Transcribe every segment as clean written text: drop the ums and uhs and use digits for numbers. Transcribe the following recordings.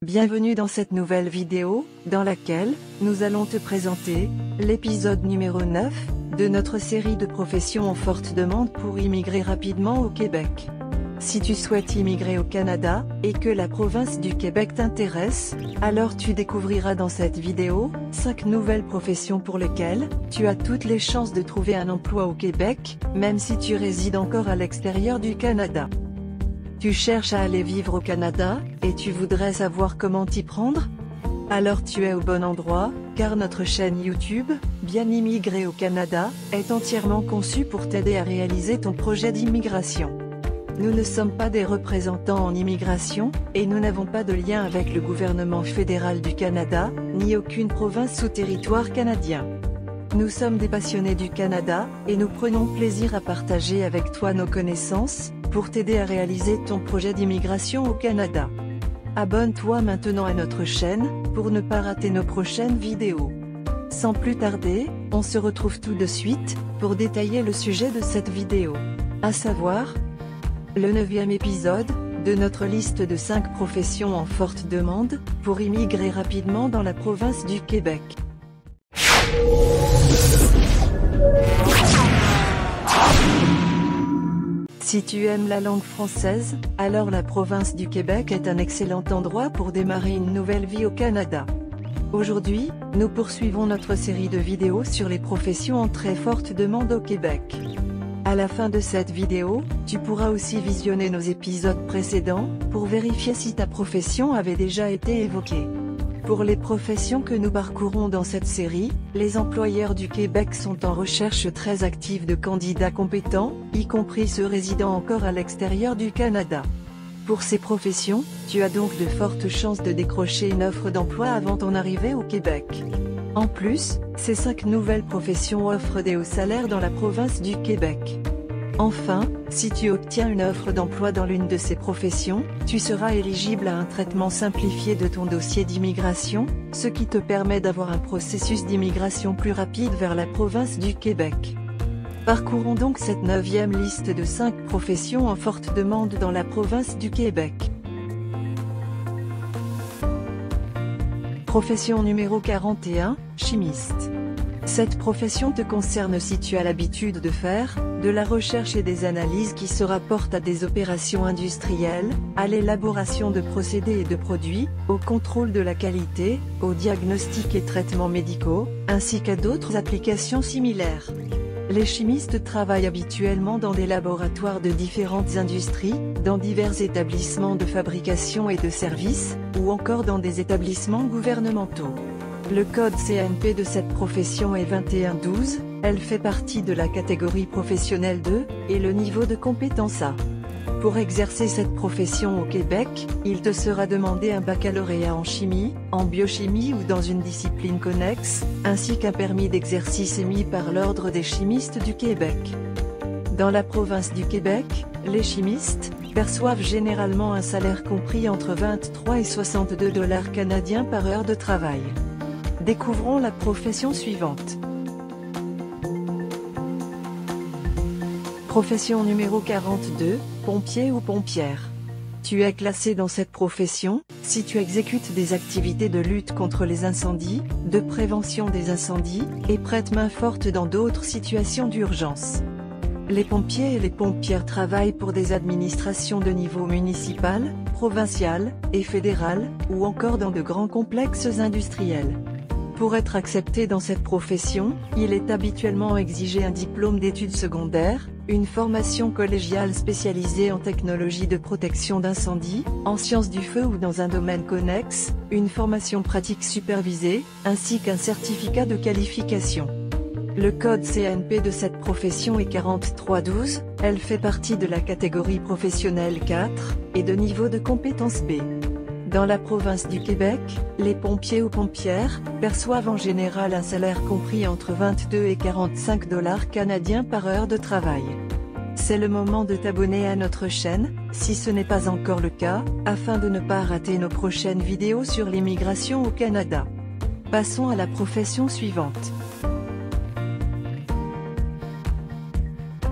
Bienvenue dans cette nouvelle vidéo, dans laquelle, nous allons te présenter, l'épisode numéro 9, de notre série de professions en forte demande pour immigrer rapidement au Québec. Si tu souhaites immigrer au Canada, et que la province du Québec t'intéresse, alors tu découvriras dans cette vidéo, 5 nouvelles professions pour lesquelles, tu as toutes les chances de trouver un emploi au Québec, même si tu résides encore à l'extérieur du Canada. Tu cherches à aller vivre au Canada, et tu voudrais savoir comment t'y prendre? Alors tu es au bon endroit, car notre chaîne YouTube, Bien immigrer au Canada, est entièrement conçue pour t'aider à réaliser ton projet d'immigration. Nous ne sommes pas des représentants en immigration, et nous n'avons pas de lien avec le gouvernement fédéral du Canada, ni aucune province ou territoire canadien. Nous sommes des passionnés du Canada, et nous prenons plaisir à partager avec toi nos connaissances, pour t'aider à réaliser ton projet d'immigration au Canada. Abonne-toi maintenant à notre chaîne, pour ne pas rater nos prochaines vidéos. Sans plus tarder, on se retrouve tout de suite, pour détailler le sujet de cette vidéo. À savoir, le 9e épisode, de notre liste de 5 professions en forte demande, pour immigrer rapidement dans la province du Québec. Si tu aimes la langue française, alors la province du Québec est un excellent endroit pour démarrer une nouvelle vie au Canada. Aujourd'hui, nous poursuivons notre série de vidéos sur les professions en très forte demande au Québec. À la fin de cette vidéo, tu pourras aussi visionner nos épisodes précédents, pour vérifier si ta profession avait déjà été évoquée. Pour les professions que nous parcourons dans cette série, les employeurs du Québec sont en recherche très active de candidats compétents, y compris ceux résidant encore à l'extérieur du Canada. Pour ces professions, tu as donc de fortes chances de décrocher une offre d'emploi avant ton arrivée au Québec. En plus, ces 5 nouvelles professions offrent des hauts salaires dans la province du Québec. Enfin, si tu obtiens une offre d'emploi dans l'une de ces professions, tu seras éligible à un traitement simplifié de ton dossier d'immigration, ce qui te permet d'avoir un processus d'immigration plus rapide vers la province du Québec. Parcourons donc cette 9e liste de 5 professions en forte demande dans la province du Québec. Profession numéro 41, chimiste. Cette profession te concerne si tu as l'habitude de faire, de la recherche et des analyses qui se rapportent à des opérations industrielles, à l'élaboration de procédés et de produits, au contrôle de la qualité, au diagnostic et traitements médicaux, ainsi qu'à d'autres applications similaires. Les chimistes travaillent habituellement dans des laboratoires de différentes industries, dans divers établissements de fabrication et de services, ou encore dans des établissements gouvernementaux. Le code CNP de cette profession est 2112, elle fait partie de la catégorie professionnelle 2, et le niveau de compétence A. Pour exercer cette profession au Québec, il te sera demandé un baccalauréat en chimie, en biochimie ou dans une discipline connexe, ainsi qu'un permis d'exercice émis par l'Ordre des chimistes du Québec. Dans la province du Québec, les chimistes perçoivent généralement un salaire compris entre 23 et 62 $ canadiens par heure de travail. Découvrons la profession suivante. Profession numéro 42, pompier ou pompière. Tu es classé dans cette profession, si tu exécutes des activités de lutte contre les incendies, de prévention des incendies, et prêtes main forte dans d'autres situations d'urgence. Les pompiers et les pompières travaillent pour des administrations de niveau municipal, provincial, et fédéral, ou encore dans de grands complexes industriels. Pour être accepté dans cette profession, il est habituellement exigé un diplôme d'études secondaires, une formation collégiale spécialisée en technologie de protection d'incendie, en sciences du feu ou dans un domaine connexe, une formation pratique supervisée, ainsi qu'un certificat de qualification. Le code CNP de cette profession est 4312, elle fait partie de la catégorie professionnelle 4, et de niveau de compétence B. Dans la province du Québec, les pompiers ou pompières perçoivent en général un salaire compris entre 22 et 45 $ canadiens par heure de travail. C'est le moment de t'abonner à notre chaîne, si ce n'est pas encore le cas, afin de ne pas rater nos prochaines vidéos sur l'immigration au Canada. Passons à la profession suivante.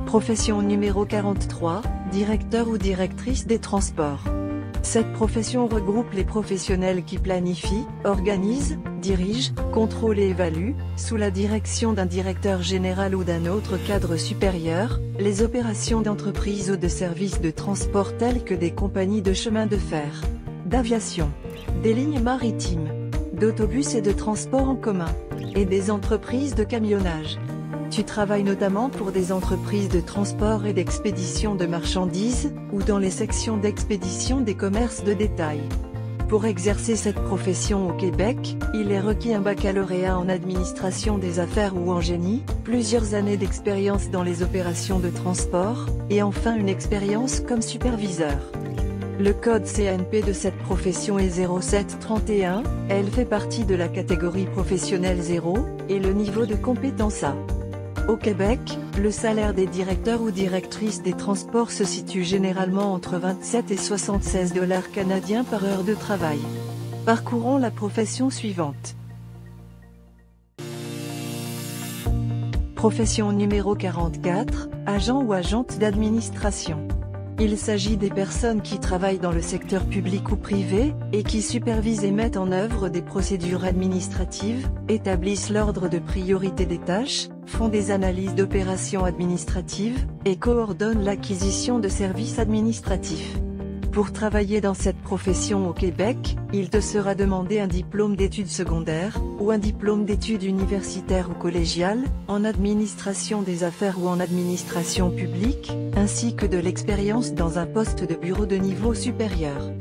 Profession numéro 43, directeur ou directrice des transports. Cette profession regroupe les professionnels qui planifient, organisent, dirigent, contrôlent et évaluent, sous la direction d'un directeur général ou d'un autre cadre supérieur, les opérations d'entreprise ou de services de transport telles que des compagnies de chemin de fer, d'aviation, des lignes maritimes, d'autobus et de transport en commun, et des entreprises de camionnage. Tu travailles notamment pour des entreprises de transport et d'expédition de marchandises, ou dans les sections d'expédition des commerces de détail. Pour exercer cette profession au Québec, il est requis un baccalauréat en administration des affaires ou en génie, plusieurs années d'expérience dans les opérations de transport, et enfin une expérience comme superviseur. Le code CNP de cette profession est 0731, elle fait partie de la catégorie professionnelle 0, et le niveau de compétence A. Au Québec, le salaire des directeurs ou directrices des transports se situe généralement entre 27 et 76 $ canadiens par heure de travail. Parcourons la profession suivante. Profession numéro 44, agent ou agente d'administration. Il s'agit des personnes qui travaillent dans le secteur public ou privé, et qui supervisent et mettent en œuvre des procédures administratives, établissent l'ordre de priorité des tâches, font des analyses d'opérations administratives, et coordonnent l'acquisition de services administratifs. Pour travailler dans cette profession au Québec, il te sera demandé un diplôme d'études secondaires, ou un diplôme d'études universitaires ou collégiales, en administration des affaires ou en administration publique, ainsi que de l'expérience dans un poste de bureau de niveau supérieur.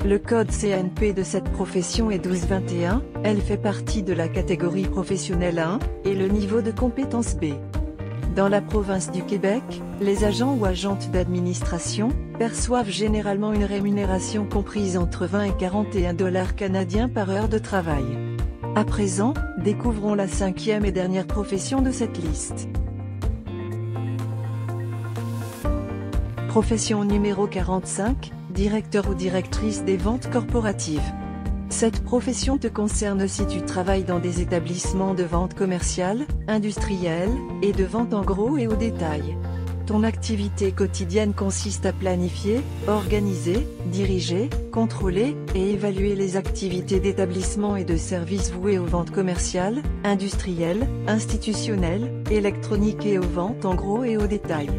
Le code CNP de cette profession est 1221, elle fait partie de la catégorie professionnelle 1, et le niveau de compétence B. Dans la province du Québec, les agents ou agentes d'administration perçoivent généralement une rémunération comprise entre 20 et 41 $ canadiens par heure de travail. À présent, découvrons la cinquième et dernière profession de cette liste. Profession numéro 45, directeur ou directrice des ventes corporatives. Cette profession te concerne si tu travailles dans des établissements de vente commerciale, industrielle, et de vente en gros et au détail. Ton activité quotidienne consiste à planifier, organiser, diriger, contrôler, et évaluer les activités d'établissements et de services voués aux ventes commerciales, industrielles, institutionnelles, électroniques et aux ventes en gros et au détail.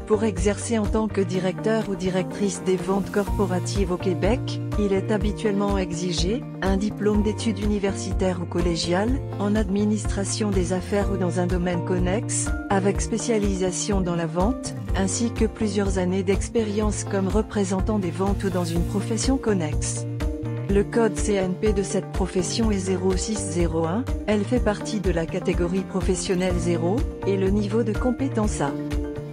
Pour exercer en tant que directeur ou directrice des ventes corporatives au Québec, il est habituellement exigé un diplôme d'études universitaires ou collégiales, en administration des affaires ou dans un domaine connexe, avec spécialisation dans la vente, ainsi que plusieurs années d'expérience comme représentant des ventes ou dans une profession connexe. Le code CNP de cette profession est 0601, elle fait partie de la catégorie professionnelle 0, et le niveau de compétence A.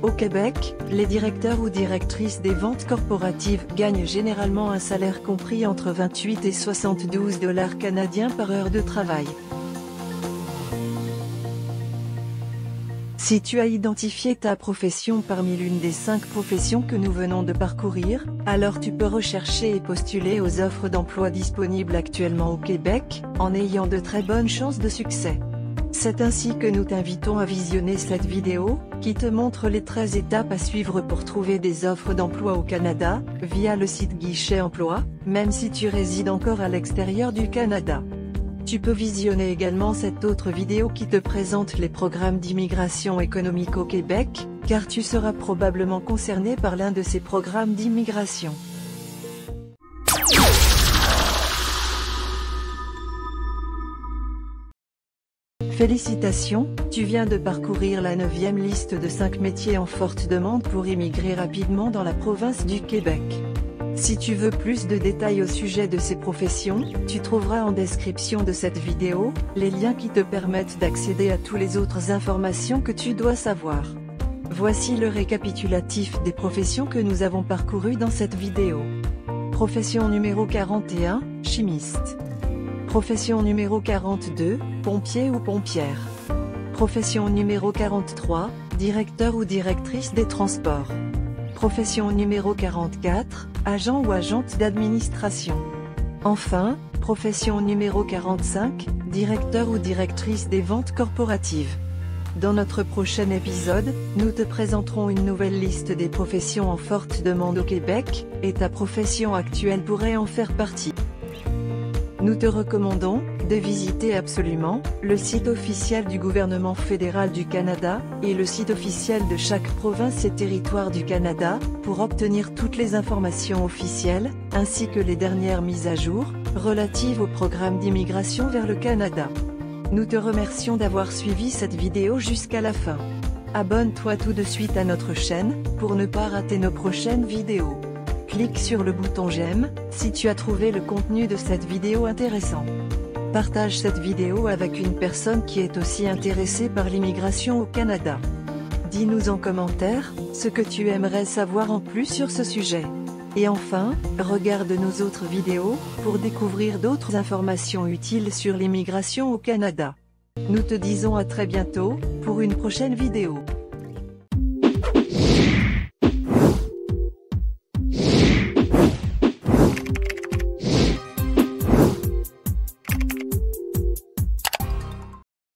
Au Québec, les directeurs ou directrices des ventes corporatives gagnent généralement un salaire compris entre 28 et 72 $ canadiens par heure de travail. Si tu as identifié ta profession parmi l'une des 5 professions que nous venons de parcourir, alors tu peux rechercher et postuler aux offres d'emploi disponibles actuellement au Québec, en ayant de très bonnes chances de succès. C'est ainsi que nous t'invitons à visionner cette vidéo, qui te montre les 13 étapes à suivre pour trouver des offres d'emploi au Canada, via le site Guichet Emploi, même si tu résides encore à l'extérieur du Canada. Tu peux visionner également cette autre vidéo qui te présente les programmes d'immigration économique au Québec, car tu seras probablement concerné par l'un de ces programmes d'immigration. Félicitations, tu viens de parcourir la 9e liste de 5 métiers en forte demande pour immigrer rapidement dans la province du Québec. Si tu veux plus de détails au sujet de ces professions, tu trouveras en description de cette vidéo, les liens qui te permettent d'accéder à toutes les autres informations que tu dois savoir. Voici le récapitulatif des professions que nous avons parcourues dans cette vidéo. Profession numéro 41, chimiste. Profession numéro 42, pompier ou pompière. Profession numéro 43, directeur ou directrice des transports. Profession numéro 44, agent ou agente d'administration. Enfin, profession numéro 45, directeur ou directrice des ventes corporatives. Dans notre prochain épisode, nous te présenterons une nouvelle liste des professions en forte demande au Québec, et ta profession actuelle pourrait en faire partie. Nous te recommandons de visiter absolument le site officiel du gouvernement fédéral du Canada, et le site officiel de chaque province et territoire du Canada, pour obtenir toutes les informations officielles, ainsi que les dernières mises à jour, relatives au programme d'immigration vers le Canada. Nous te remercions d'avoir suivi cette vidéo jusqu'à la fin. Abonne-toi tout de suite à notre chaîne, pour ne pas rater nos prochaines vidéos. Clique sur le bouton j'aime, si tu as trouvé le contenu de cette vidéo intéressant. Partage cette vidéo avec une personne qui est aussi intéressée par l'immigration au Canada. Dis-nous en commentaire, ce que tu aimerais savoir en plus sur ce sujet. Et enfin, regarde nos autres vidéos, pour découvrir d'autres informations utiles sur l'immigration au Canada. Nous te disons à très bientôt, pour une prochaine vidéo.